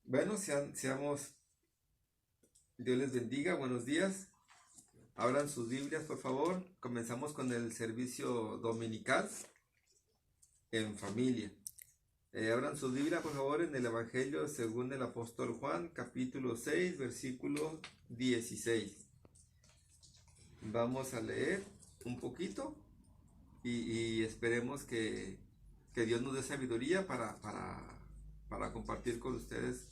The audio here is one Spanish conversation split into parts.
Bueno, Dios les bendiga, buenos días. Abran sus Biblias, por favor. Comenzamos con el servicio dominical en familia. Abran sus Biblias, por favor, en el Evangelio según el apóstol Juan, capítulo 6, versículo 16. Vamos a leer un poquito y esperemos que Dios nos dé sabiduría para compartir con ustedes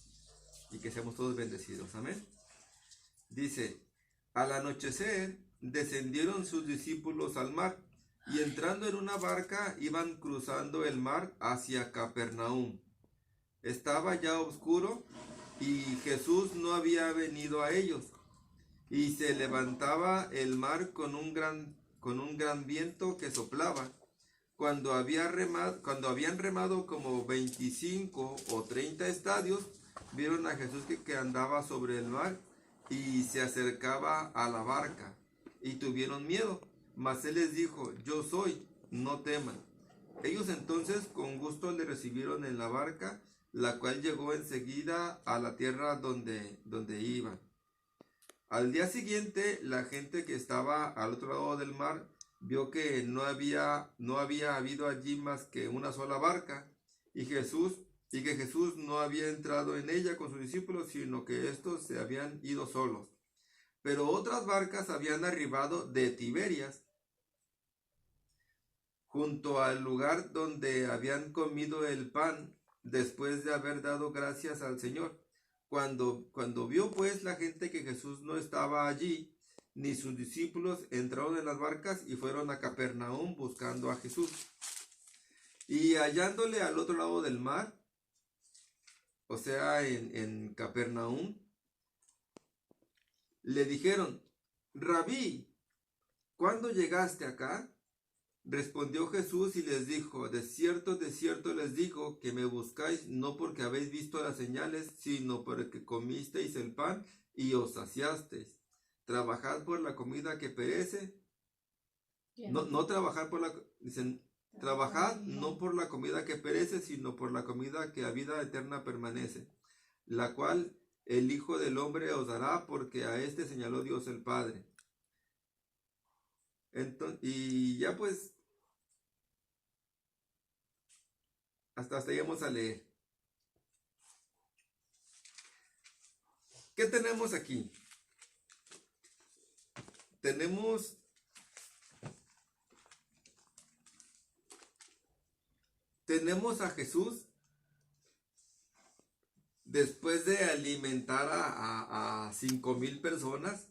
y que seamos todos bendecidos. Amén. Dice, al anochecer descendieron sus discípulos al mar y entrando en una barca iban cruzando el mar hacia Capernaum. Estaba ya oscuro y Jesús no había venido a ellos. Y se levantaba el mar con un gran viento que soplaba. Cuando habían remado como 25 o 30 estadios, vieron a Jesús que andaba sobre el mar y se acercaba a la barca, y tuvieron miedo. Mas él les dijo, yo soy, no teman. Ellos entonces con gusto le recibieron en la barca, la cual llegó enseguida a la tierra donde iban. Al día siguiente, la gente que estaba al otro lado del mar vio que no había habido allí más que una sola barca, y que Jesús no había entrado en ella con sus discípulos, sino que éstos se habían ido solos. Pero otras barcas habían arribado de Tiberias, junto al lugar donde habían comido el pan, después de haber dado gracias al Señor. Cuando vio pues la gente que Jesús no estaba allí, ni sus discípulos, entraron en las barcas y fueron a Capernaum buscando a Jesús. Y hallándole al otro lado del mar, o sea, en Capernaum, le dijeron, Rabí, ¿cuándo llegaste acá? Respondió Jesús y les dijo, de cierto les digo, que me buscáis no porque habéis visto las señales, sino porque comisteis el pan y os saciasteis. Trabajad por la comida que perece. No trabajar por dicen, trabajad no por la comida que perece, sino por la comida que a vida eterna permanece, la cual el Hijo del Hombre os dará, porque a este señaló Dios el Padre. Entonces, y ya pues, hasta ahí vamos a leer. ¿Qué tenemos aquí? Tenemos a Jesús después de alimentar a 5,000 personas,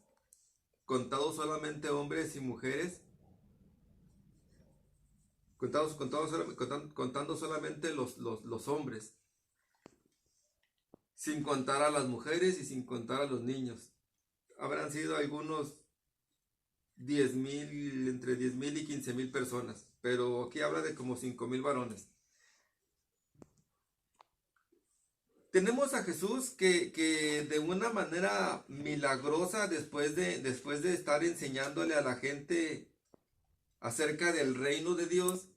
contados solamente hombres y mujeres, contando solamente los hombres, sin contar a las mujeres y sin contar a los niños. Habrán sido algunos 10,000, entre 10,000 y 15,000 personas, pero aquí habla de como 5,000 varones. Tenemos a Jesús que de una manera milagrosa, después de estar enseñándole a la gente acerca del reino de Dios,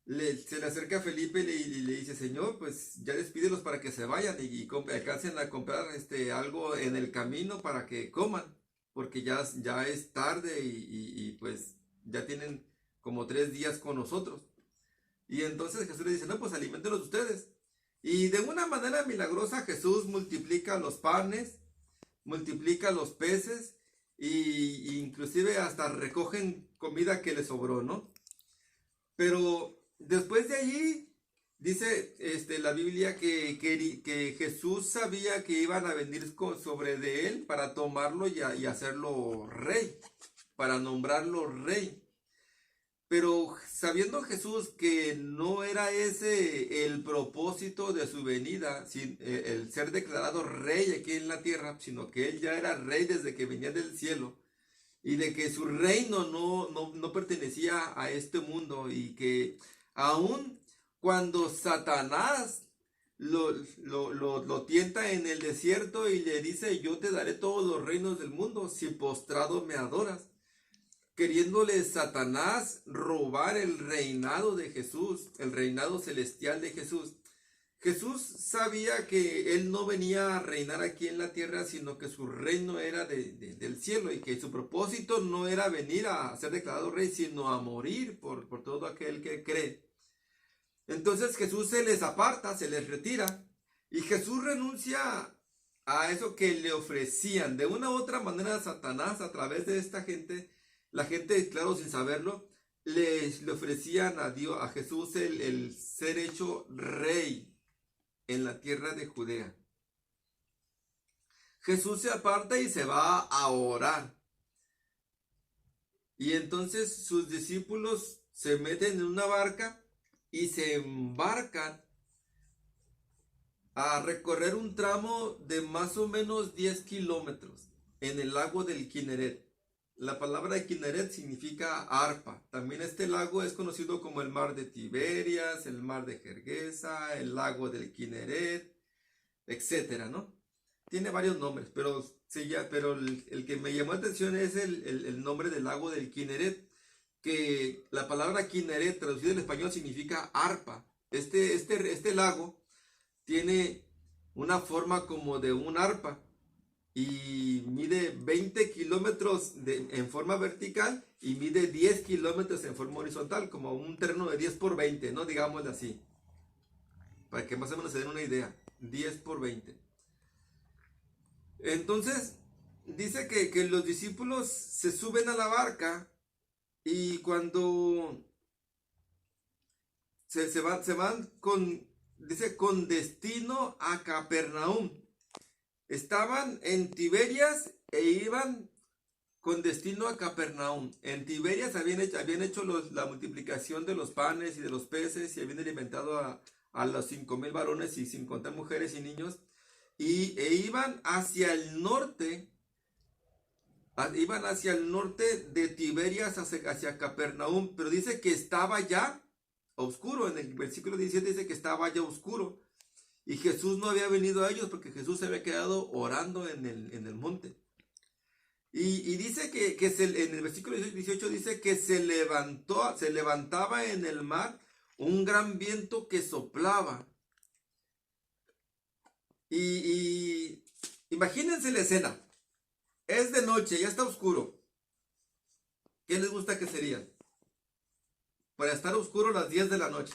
se le acerca a Felipe y le dice, Señor, pues ya despídelos para que se vayan y alcancen a comprar algo en el camino para que coman, porque ya es tarde y pues ya tienen como 3 días con nosotros. Y entonces Jesús le dice, no, pues aliméntenlos ustedes. Y de una manera milagrosa Jesús multiplica los panes, multiplica los peces y inclusive hasta recogen comida que les sobró, ¿no? Pero después de allí dice la Biblia que Jesús sabía que iban a venir sobre de él para tomarlo y hacerlo rey, para nombrarlo rey. Pero sabiendo Jesús que no era ese el propósito de su venida, el ser declarado rey aquí en la tierra, sino que él ya era rey desde que venía del cielo, y de que su reino no pertenecía a este mundo, y que aun cuando Satanás lo tienta en el desierto y le dice, yo te daré todos los reinos del mundo si postrado me adoras, queriéndole Satanás robar el reinado de Jesús, el reinado celestial de Jesús, Jesús sabía que Él no venía a reinar aquí en la tierra, sino que su reino era del cielo y que su propósito no era venir a ser declarado rey, sino a morir por todo aquel que cree. Entonces Jesús se les aparta, se les retira y Jesús renuncia a eso que le ofrecían. De una u otra manera, Satanás, a través de esta gente, la gente, claro, sin saberlo, le ofrecían a Dios, a Jesús, el ser hecho rey en la tierra de Judea. Jesús se aparta y se va a orar. Y entonces sus discípulos se meten en una barca y se embarcan a recorrer un tramo de más o menos 10 kilómetros en el lago del Kineret. La palabra Kineret significa arpa. También este lago es conocido como el mar de Tiberias, el mar de Gergesa, el lago del Kineret, etcétera, ¿no? Tiene varios nombres, pero el que me llamó la atención es el nombre del lago del Kineret, que la palabra Kineret traducida en español significa arpa. Este lago tiene una forma como de un arpa y mide 20 kilómetros en forma vertical y mide 10 kilómetros en forma horizontal, como un terreno de 10 por 20, ¿no? Digámoslo así, para que más o menos se den una idea, 10 por 20. Entonces, dice que los discípulos se suben a la barca y cuando se van dice, con destino a Capernaum. Estaban en Tiberias e iban con destino a Capernaum. En Tiberias habían hecho la multiplicación de los panes y de los peces y habían alimentado a los 5,000 varones y sin contar mujeres y niños. E iban hacia el norte. Iban hacia el norte de Tiberias hacia Capernaum. Pero dice que estaba ya oscuro. En el versículo 17 dice que estaba ya oscuro. Y Jesús no había venido a ellos porque Jesús se había quedado orando en el monte. Y dice en el versículo 18 dice que se levantaba en el mar un gran viento que soplaba. Y imagínense la escena. Es de noche, ya está oscuro. ¿Qué les gusta que sería? Para estar oscuro las 10 de la noche.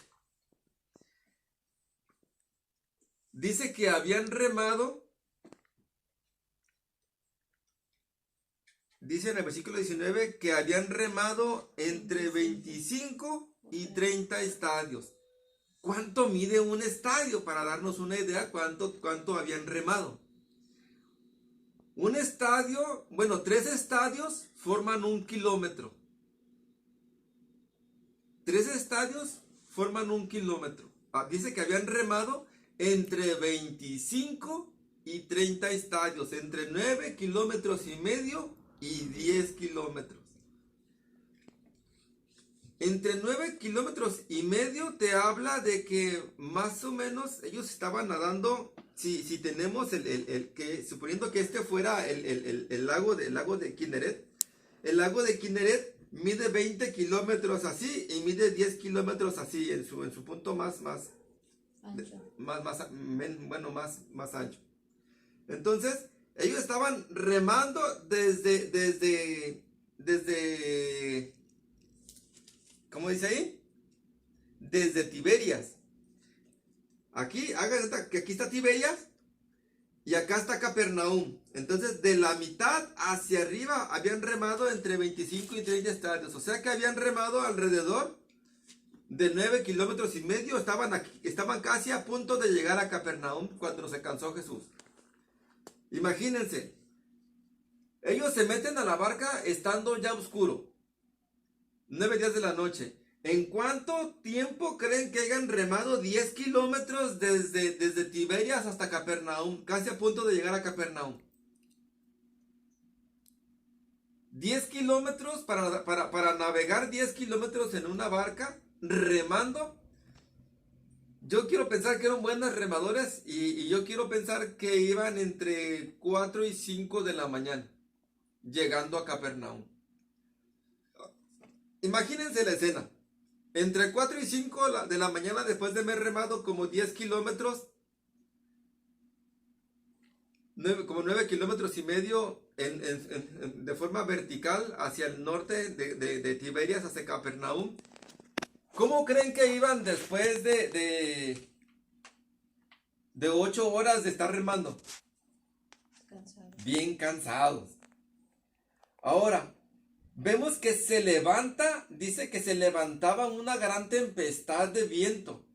Dice que habían remado. Dice en el versículo 19 que habían remado entre 25 y 30 estadios. ¿Cuánto mide un estadio? Para darnos una idea, ¿cuánto habían remado? Un estadio, bueno, 3 estadios forman 1 kilómetro. 3 estadios forman 1 kilómetro. Dice que habían remado entre 25 y 30 estadios, entre 9 kilómetros y medio y 10 kilómetros. Entre 9 kilómetros y medio te habla de que más o menos ellos estaban nadando. Si tenemos suponiendo que este fuera el lago de Kineret, el lago de Kineret mide 20 kilómetros así y mide 10 kilómetros así en su punto más ancho. Más ancho. Entonces, ellos estaban remando desde ¿cómo dice ahí? Desde Tiberias. Aquí, hagan cuenta que aquí está Tiberias y acá está Capernaum. Entonces, de la mitad hacia arriba habían remado entre 25 y 30 estadios. O sea que habían remado alrededor de 9 kilómetros y medio. Estaban casi a punto de llegar a Capernaum cuando se cansó Jesús. Imagínense. Ellos se meten a la barca estando ya oscuro. 9 días de la noche. ¿En cuánto tiempo creen que hayan remado 10 kilómetros desde Tiberias hasta Capernaum? Casi a punto de llegar a Capernaum. 10 kilómetros para navegar 10 kilómetros en una barca, remando. Yo quiero pensar que eran buenos remadores y yo quiero pensar que iban entre 4 y 5 de la mañana, llegando a Capernaum. Imagínense la escena. Entre 4 y 5 de la mañana, después de haber remado como 10 kilómetros, como 9 kilómetros y medio de forma vertical hacia el norte de Tiberias, hacia Capernaum. ¿Cómo creen que iban después de 8 horas de estar remando? Bien cansados. Ahora, vemos que se levanta, dice que se levantaba una gran tempestad de viento.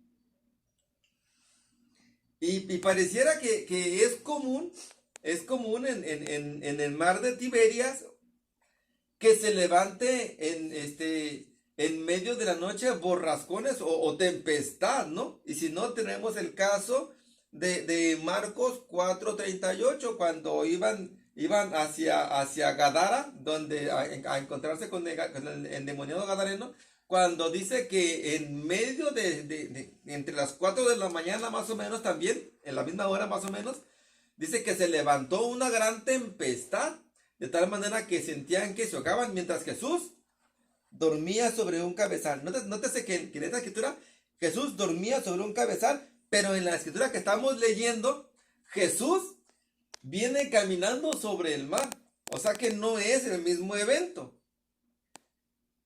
Y pareciera que es común en el mar de Tiberias que se levante en medio de la noche borrascones o tempestad, ¿no? Y si no, tenemos el caso de Marcos 4:38, cuando iban hacia Gadara, donde a encontrarse con el endemoniado gadareno, cuando dice que en medio entre las 4 de la mañana más o menos, también, en la misma hora más o menos, dice que se levantó una gran tempestad, de tal manera que sentían que se ahogaban, mientras Jesús dormía sobre un cabezal. Nótese que en esta escritura Jesús dormía sobre un cabezal, pero en la escritura que estamos leyendo, Jesús viene caminando sobre el mar. O sea que no es el mismo evento.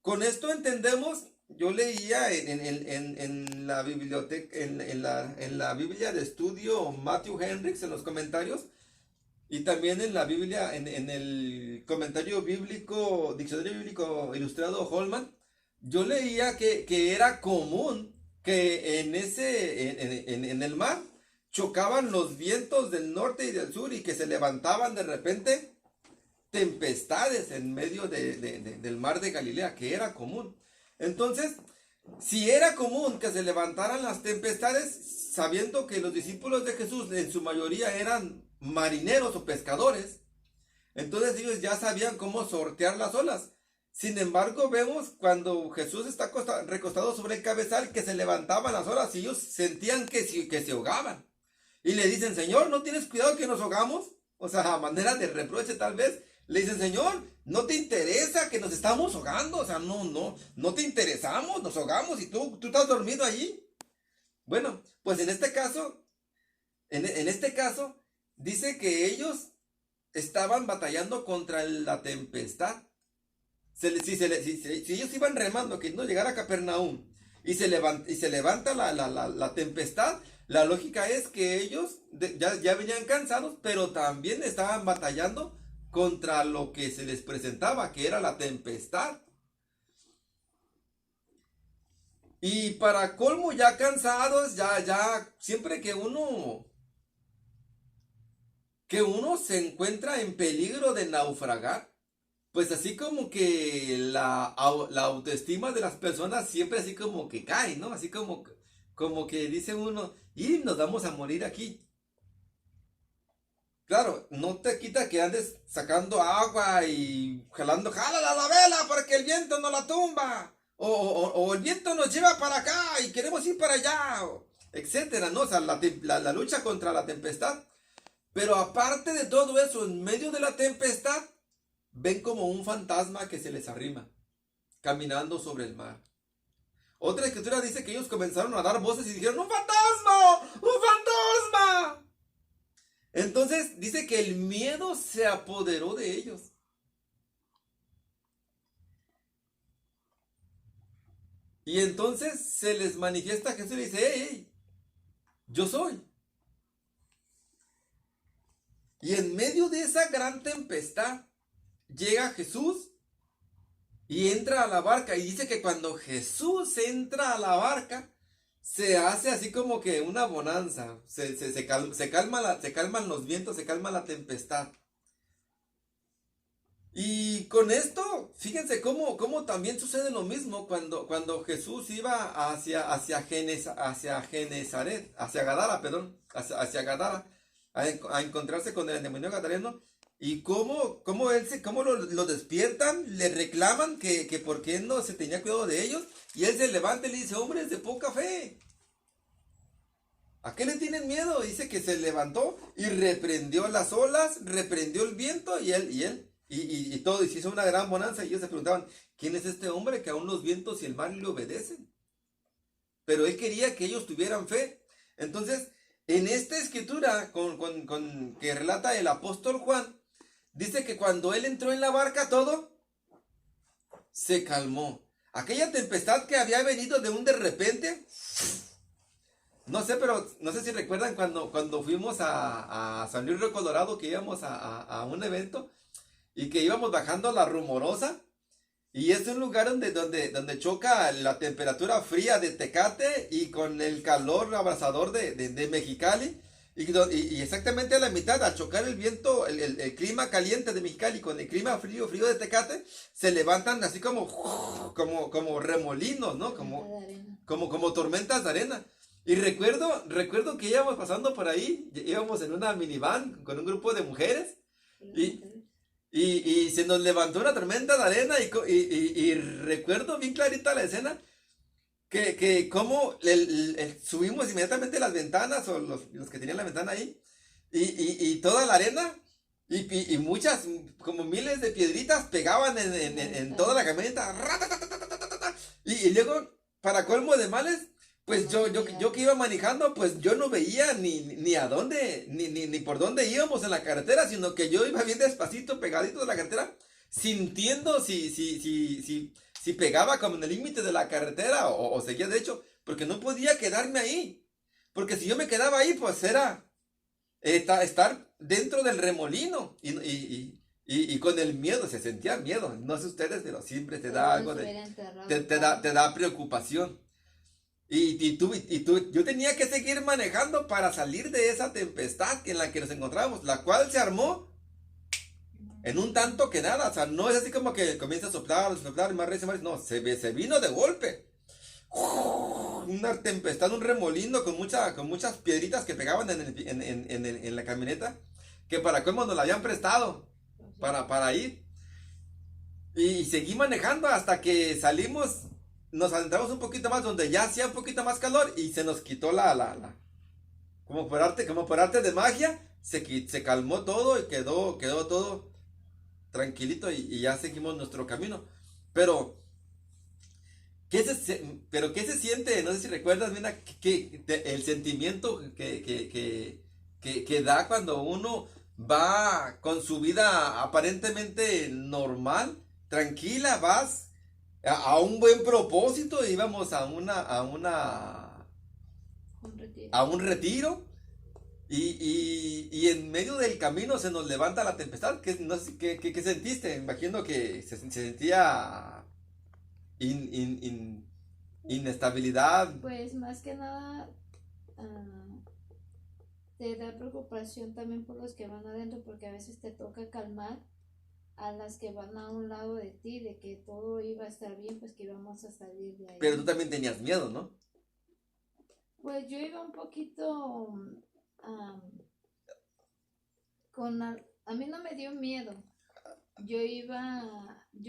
Con esto entendemos, yo leía en la biblioteca, en la Biblia de estudio Matthew Henricks, en los comentarios, y también en la Biblia, en el comentario bíblico, diccionario bíblico ilustrado Holman, yo leía que era común que en el mar chocaban los vientos del norte y del sur y que se levantaban de repente tempestades en medio del mar de Galilea, que era común. Entonces, si era común que se levantaran las tempestades, sabiendo que los discípulos de Jesús en su mayoría eran marineros o pescadores, entonces ellos ya sabían cómo sortear las olas. Sin embargo, vemos cuando Jesús está recostado sobre el cabezal que se levantaban las olas y ellos sentían que se ahogaban. Y le dicen: Señor, ¿no tienes cuidado que nos ahogamos? O sea, a manera de reproche tal vez. Le dicen: Señor, ¿no te interesa que nos estamos ahogando? O sea, no te interesamos, nos ahogamos y tú estás dormido allí. Bueno, pues en este caso, dice que ellos estaban batallando contra la tempestad. Si ellos iban remando que no llegara a Capernaum y se levanta la tempestad, la lógica es que ellos ya venían cansados, pero también estaban batallando contra lo que se les presentaba, que era la tempestad. Y para colmo, ya cansados, ya siempre que uno se encuentra en peligro de naufragar, pues así como que la autoestima de las personas siempre así como que cae, ¿no? Así como que dice uno: y nos vamos a morir aquí. Claro, no te quita que andes sacando agua y jálala la vela porque el viento no la tumba. O el viento nos lleva para acá y queremos ir para allá, etcétera, ¿no? O sea, la lucha contra la tempestad. Pero aparte de todo eso, en medio de la tempestad, ven como un fantasma que se les arrima, caminando sobre el mar. Otra escritura dice que ellos comenzaron a dar voces y dijeron: ¡un fantasma! ¡Un fantasma! Entonces dice que el miedo se apoderó de ellos. Y entonces se les manifiesta Jesús y le dice: ¡hey, yo soy! Y en medio de esa gran tempestad llega Jesús y entra a la barca. Y dice que cuando Jesús entra a la barca, se hace así como que una bonanza. Se calman los vientos, se calma la tempestad. Y con esto, fíjense cómo también sucede lo mismo cuando Jesús iba hacia Genesaret, hacia Gadara, a encontrarse con el endemoniado gadareno. Y cómo lo despiertan, le reclaman que por qué no se tenía cuidado de ellos. Y él se levanta y le dice: hombres de poca fe, ¿a qué le tienen miedo? Dice que se levantó y reprendió las olas, reprendió el viento y todo, y se hizo una gran bonanza. Y ellos se preguntaban: ¿quién es este hombre que aún los vientos y el mar le obedecen? pero él quería que ellos tuvieran fe. Entonces, en esta escritura que relata el apóstol Juan, dice que cuando él entró en la barca todo se calmó. Aquella tempestad que había venido de repente, no sé, pero no sé si recuerdan cuando fuimos a San Luis Río Colorado, que íbamos a un evento y que íbamos bajando la Rumorosa. Y es un lugar donde choca la temperatura fría de Tecate y con el calor abrasador de Mexicali. Y exactamente a la mitad, al chocar el viento, el clima caliente de Mexicali con el clima frío de Tecate, se levantan así como remolinos, ¿no? Como tormentas de arena. Y recuerdo que íbamos pasando por ahí, íbamos en una minivan con un grupo de mujeres. Y se nos levantó una tormenta de arena y recuerdo bien clarita la escena que como subimos inmediatamente las ventanas o los que tenían la ventana ahí y toda la arena y muchas, como miles de piedritas pegaban en toda la camioneta. Y luego, para colmo de males, pues yo que iba manejando, pues yo no veía ni a dónde, ni por dónde íbamos en la carretera, sino que yo iba bien despacito, pegadito de la carretera, sintiendo si pegaba como en el límite de la carretera o seguía derecho, porque no podía quedarme ahí. Porque si yo me quedaba ahí, pues era estar dentro del remolino y con el miedo, se sentía miedo. No sé ustedes, pero siempre te da algo te da preocupación. Yo tenía que seguir manejando para salir de esa tempestad en la que nos encontrábamos, la cual se armó en un tanto que nada. O sea, no es así como que comienza a soplar, más recio, no, se vino de golpe. Una tempestad, un remolino con muchas piedritas que pegaban en la camioneta, que para cómo nos la habían prestado para ir. Y seguí manejando hasta que salimos. Nos adentramos un poquito más donde ya hacía un poquito más calor y se nos quitó como por arte de magia, se calmó todo y quedó todo tranquilito y ya seguimos nuestro camino. Pero ¿qué se siente? No sé si recuerdas, mira, el sentimiento que da cuando uno va con su vida aparentemente normal, tranquila, vas a un buen propósito, íbamos a un retiro y en medio del camino se nos levanta la tempestad. No sé, ¿qué sentiste? Imagino que se sentía inestabilidad. Pues más que nada te da preocupación también por los que van adentro, porque a veces te toca calmar a las que van a un lado de ti, de que todo iba a estar bien, pues que íbamos a salir de ahí. Pero tú también tenías miedo, ¿no? Pues yo iba un poquito a mí no me dio miedo. Yo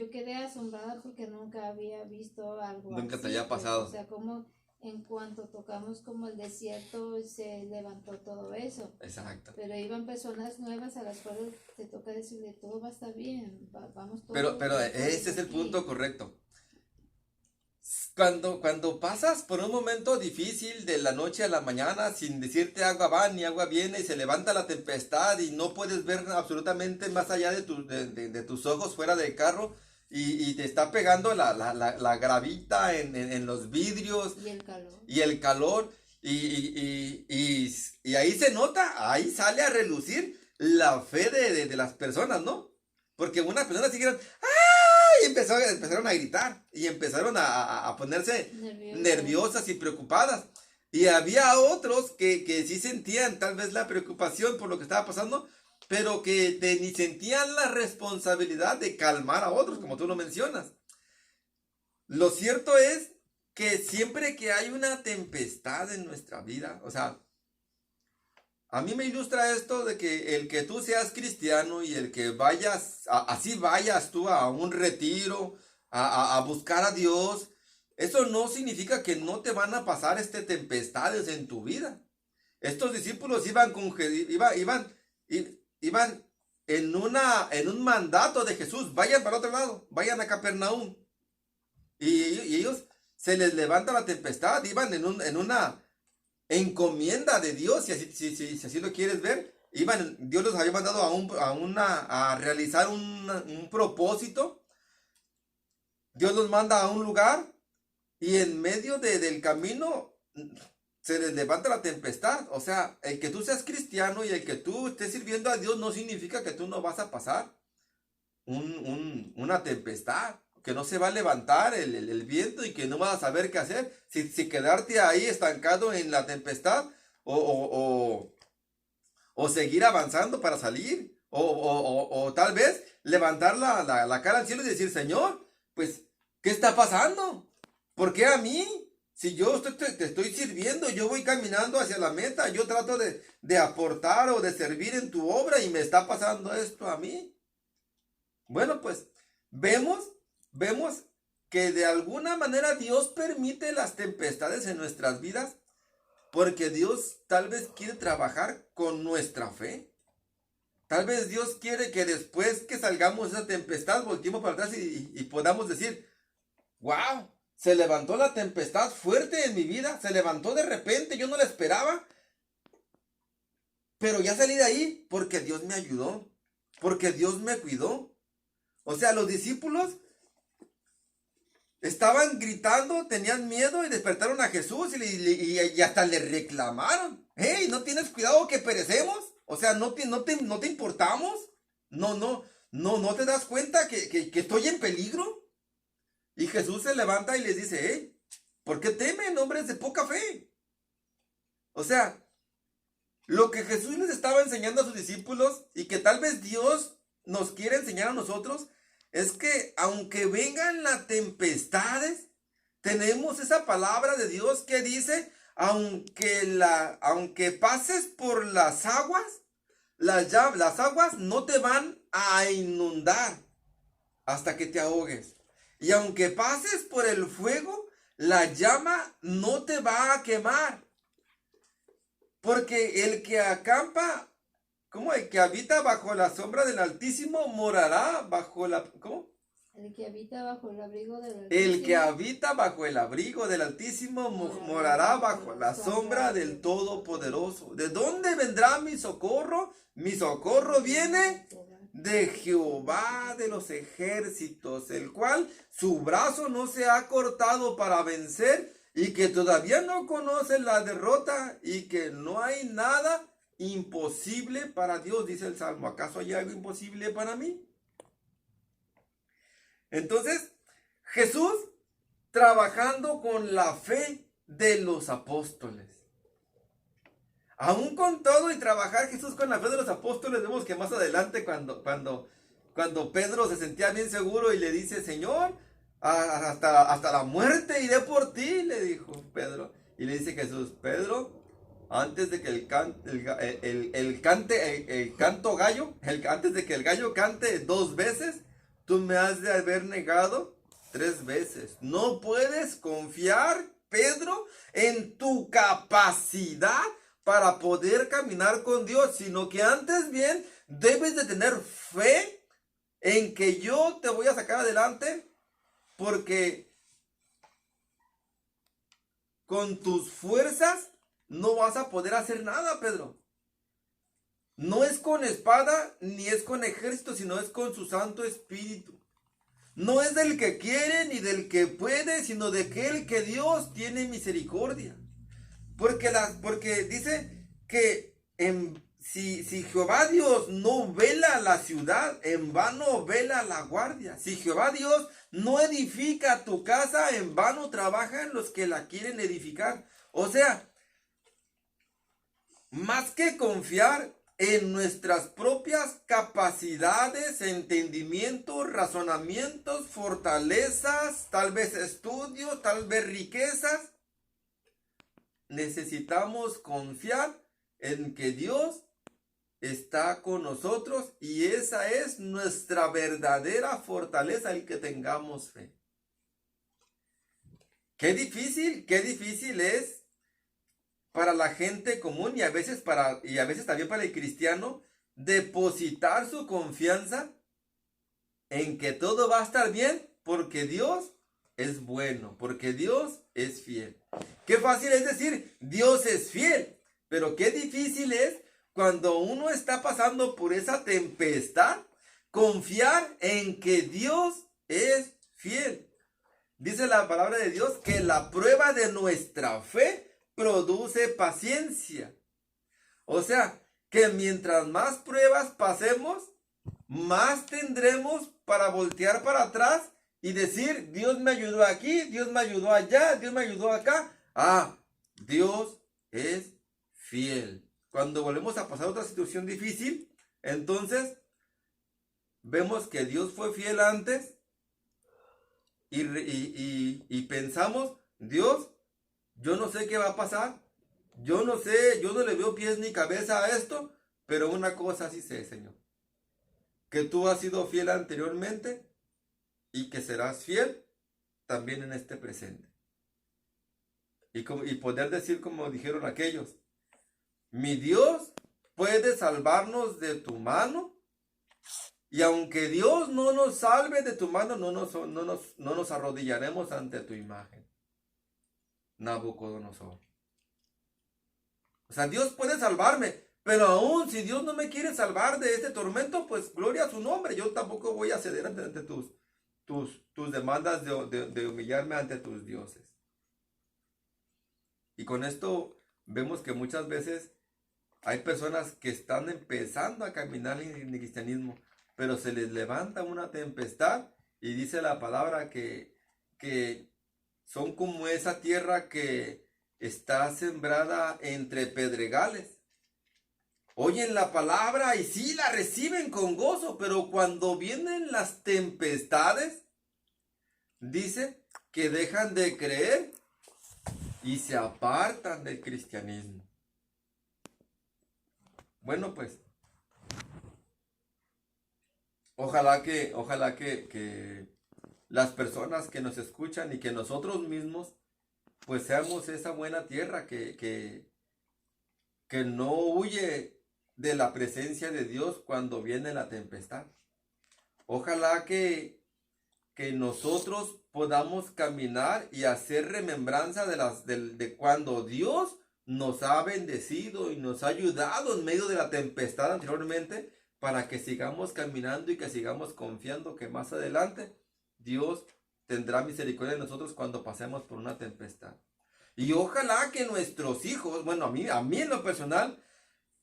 quedé asombrada porque nunca había visto algo Nunca así, te había pues, pasado. o sea, como en cuanto tocamos como el desierto se levantó todo eso. Exacto. Pero iban personas nuevas a las cuales te toca decirle todo va a estar bien, vamos todos. Pero ese es el punto correcto. Cuando pasas por un momento difícil de la noche a la mañana sin decirte agua va ni agua viene y se levanta la tempestad y no puedes ver absolutamente más allá de tus ojos fuera del carro y te está pegando la gravita en los vidrios y el calor y ahí se nota, ahí sale a relucir la fe de las personas, ¿no? Porque unas personas siguieron y empezaron a gritar y empezaron a ponerse nerviosas y preocupadas. Y había otros que sí sentían tal vez la preocupación por lo que estaba pasando, pero que ni sentían la responsabilidad de calmar a otros, como tú lo mencionas. Lo cierto es que siempre que hay una tempestad en nuestra vida, o sea, a mí me ilustra esto de que el que tú seas cristiano y el que así vayas tú a un retiro, a buscar a Dios, eso no significa que no te van a pasar tempestades en tu vida. Estos discípulos iban en un mandato de Jesús, vayan para otro lado, vayan a Capernaum. Y ellos se les levanta la tempestad, iban en una encomienda de Dios, si así lo quieres ver. Dios los había mandado a realizar un propósito. Dios los manda a un lugar y en medio del camino se les levanta la tempestad. O sea, el que tú seas cristiano y el que tú estés sirviendo a Dios no significa que tú no vas a pasar una tempestad, que no se va a levantar el viento y que no vas a saber qué hacer. Si quedarte ahí estancado en la tempestad o seguir avanzando para salir, o tal vez levantar la cara al cielo y decir, Señor, pues, ¿qué está pasando? ¿Por qué a mí? Si yo te estoy sirviendo, yo voy caminando hacia la meta, yo trato de aportar o de servir en tu obra y me está pasando esto a mí. Bueno, pues vemos que de alguna manera Dios permite las tempestades en nuestras vidas porque Dios tal vez quiere trabajar con nuestra fe. Tal vez Dios quiere que después que salgamos de esa tempestad volteemos para atrás y podamos decir, wow, se levantó la tempestad fuerte en mi vida, se levantó de repente, yo no la esperaba, pero ya salí de ahí porque Dios me ayudó, porque Dios me cuidó. O sea, los discípulos estaban gritando, tenían miedo y despertaron a Jesús y hasta le reclamaron. Hey, ¿no tienes cuidado que perecemos? O sea, ¿no te importamos? ¿No te das cuenta que estoy en peligro? Y Jesús se levanta y les dice, hey, ¿por qué temen, hombres de poca fe? O sea, lo que Jesús les estaba enseñando a sus discípulos y que tal vez Dios nos quiere enseñar a nosotros es que aunque vengan las tempestades, tenemos esa palabra de Dios que dice, aunque pases por las aguas, las aguas no te van a inundar hasta que te ahogues. Y aunque pases por el fuego, la llama no te va a quemar. Porque el que acampa, ¿cómo? El que habita bajo la sombra del Altísimo morará bajo la... ¿Cómo? El que habita bajo el abrigo del Altísimo. El que habita bajo el abrigo del Altísimo morará bajo la sombra del Todopoderoso. ¿De dónde vendrá mi socorro? Mi socorro viene de Jehová de los ejércitos, el cual su brazo no se ha cortado para vencer y que todavía no conoce la derrota y que no hay nada imposible para Dios, dice el Salmo. ¿Acaso hay algo imposible para mí? Entonces, Jesús trabajando con la fe de los apóstoles. Aún con todo y trabajar Jesús con la fe de los apóstoles, vemos que más adelante cuando Pedro se sentía bien seguro y le dice, Señor, hasta la muerte iré por ti, le dijo Pedro. Y le dice Jesús, Pedro, antes de que antes de que el gallo cante 2 veces, tú me has de haber negado 3 veces. No puedes confiar, Pedro, en tu capacidad para poder caminar con Dios, sino que antes bien debes de tener fe en que yo te voy a sacar adelante, porque con tus fuerzas no vas a poder hacer nada, Pedro. No es con espada ni es con ejército, sino es con su Santo Espíritu. No es del que quiere ni del que puede, sino de aquel que Dios tiene misericordia. Porque dice que si Jehová Dios no vela la ciudad, en vano vela la guardia. Si Jehová Dios no edifica tu casa, en vano trabajan los que la quieren edificar. O sea, más que confiar en nuestras propias capacidades, entendimientos, razonamientos, fortalezas, tal vez estudios, tal vez riquezas, necesitamos confiar en que Dios está con nosotros y esa es nuestra verdadera fortaleza, el que tengamos fe. Qué difícil es para la gente común y a veces también para el cristiano depositar su confianza en que todo va a estar bien porque Dios es bueno, porque Dios es fiel. Qué fácil es decir, Dios es fiel, pero qué difícil es cuando uno está pasando por esa tempestad, confiar en que Dios es fiel. Dice la palabra de Dios que la prueba de nuestra fe produce paciencia. O sea, que mientras más pruebas pasemos, más tendremos para voltear para atrás y decir, Dios me ayudó aquí, Dios me ayudó allá, Dios me ayudó acá. Ah, Dios es fiel. Cuando volvemos a pasar otra situación difícil, entonces vemos que Dios fue fiel antes y pensamos, Dios, yo no sé qué va a pasar, yo no sé, yo no le veo pies ni cabeza a esto, pero una cosa sí sé, Señor, que tú has sido fiel anteriormente y que serás fiel también en este presente. Y poder decir como dijeron aquellos, mi Dios puede salvarnos de tu mano, y aunque Dios no nos salve de tu mano, no nos arrodillaremos ante tu imagen. Nabucodonosor. O sea, Dios puede salvarme, pero aún si Dios no me quiere salvar de este tormento, pues gloria a su nombre. Yo tampoco voy a ceder ante tus demandas de humillarme ante tus dioses. Y con esto vemos que muchas veces hay personas que están empezando a caminar en el cristianismo, pero se les levanta una tempestad y dice la palabra que son como esa tierra que está sembrada entre pedregales. Oyen la palabra y sí la reciben con gozo, pero cuando vienen las tempestades, dice que dejan de creer y se apartan del cristianismo. Bueno, pues, ojalá que las personas que nos escuchan y que nosotros mismos, pues seamos esa buena tierra que no huye de la presencia de Dios cuando viene la tempestad. Ojalá que nosotros podamos caminar y hacer remembranza de cuando Dios nos ha bendecido y nos ha ayudado en medio de la tempestad anteriormente, para que sigamos caminando y que sigamos confiando que más adelante Dios tendrá misericordia de nosotros cuando pasemos por una tempestad. Y ojalá que nuestros hijos, bueno, a mí en lo personal,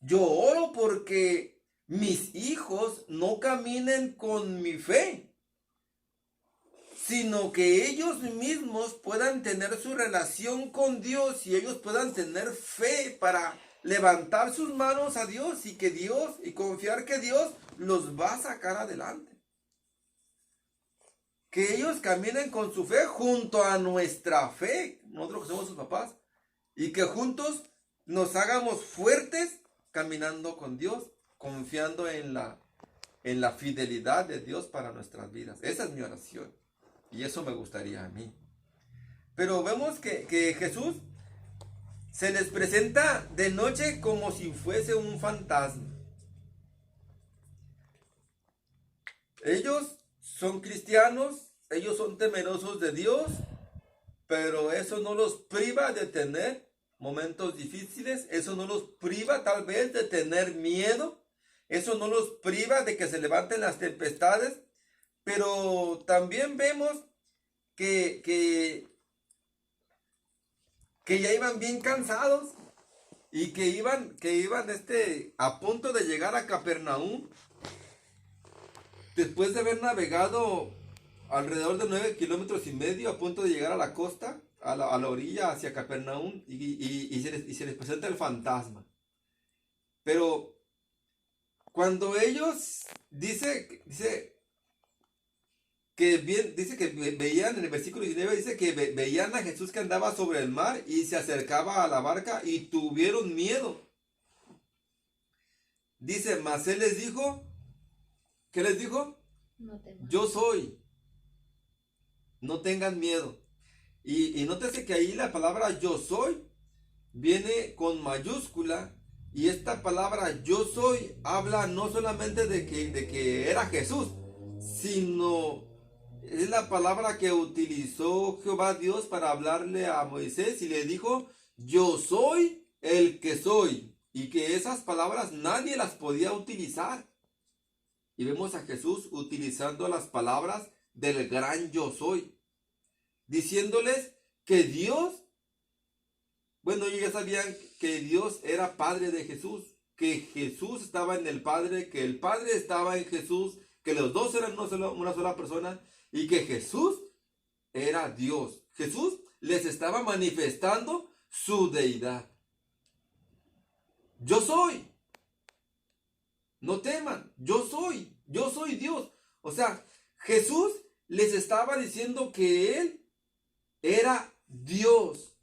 yo oro porque mis hijos no caminen con mi fe, sino que ellos mismos puedan tener su relación con Dios y ellos puedan tener fe para levantar sus manos a Dios y confiar que Dios los va a sacar adelante. Que ellos caminen con su fe junto a nuestra fe, nosotros que somos sus papás, y que juntos nos hagamos fuertes caminando con Dios, confiando en la fidelidad de Dios para nuestras vidas. Esa es mi oración. Y eso me gustaría a mí. Pero vemos que Jesús se les presenta de noche como si fuese un fantasma. Ellos son cristianos, ellos son temerosos de Dios, pero eso no los priva de tener momentos difíciles, eso no los priva tal vez de tener miedo, eso no los priva de que se levanten las tempestades. Pero también vemos que ya iban bien cansados y que iban a punto de llegar a Capernaum después de haber navegado alrededor de 9,5 kilómetros, a punto de llegar a la costa, a la orilla hacia Capernaum, y se les presenta el fantasma. Pero cuando ellos dice que veían, en el versículo 19 dice que veían a Jesús que andaba sobre el mar y se acercaba a la barca y tuvieron miedo. Dice, mas él les dijo, ¿qué les dijo? No temas. Yo soy, no tengan miedo. Y nótese que ahí la palabra yo soy viene con mayúscula, y esta palabra yo soy habla no solamente de que era Jesús, sino Es la palabra que utilizó Jehová Dios para hablarle a Moisés y le dijo, yo soy el que soy. Y que esas palabras nadie las podía utilizar. Y vemos a Jesús utilizando las palabras del gran yo soy. Diciéndoles que Dios, bueno, ellos ya sabían que Dios era Padre de Jesús, que Jesús estaba en el Padre, que el Padre estaba en Jesús, que los dos eran una sola persona y que Jesús era Dios. Jesús les estaba manifestando su deidad. Yo soy. No teman, yo soy Dios. O sea, Jesús les estaba diciendo que Él era Dios,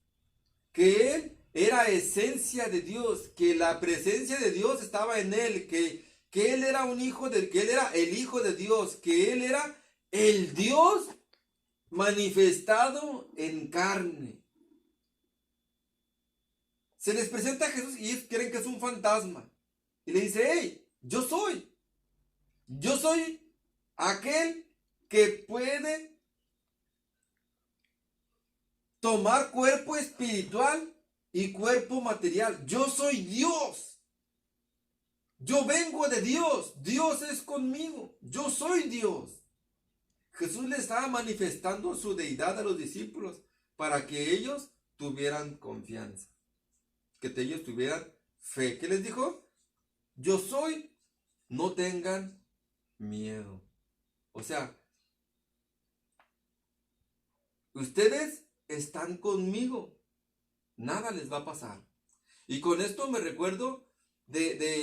que Él era esencia de Dios, que la presencia de Dios estaba en Él, que Él era que Él era el Hijo de Dios, que Él era el Dios manifestado en carne. Se les presenta a Jesús y ellos creen que es un fantasma. Y le dice, hey, yo soy aquel que puede tomar cuerpo espiritual y cuerpo material. Yo soy Dios. Yo vengo de Dios. Dios es conmigo. Yo soy Dios. Jesús le estaba manifestando su deidad a los discípulos para que ellos tuvieran confianza. Que ellos tuvieran fe. ¿Qué les dijo? Yo soy, no tengan miedo. O sea, ustedes están conmigo. Nada les va a pasar. Y con esto me recuerdo de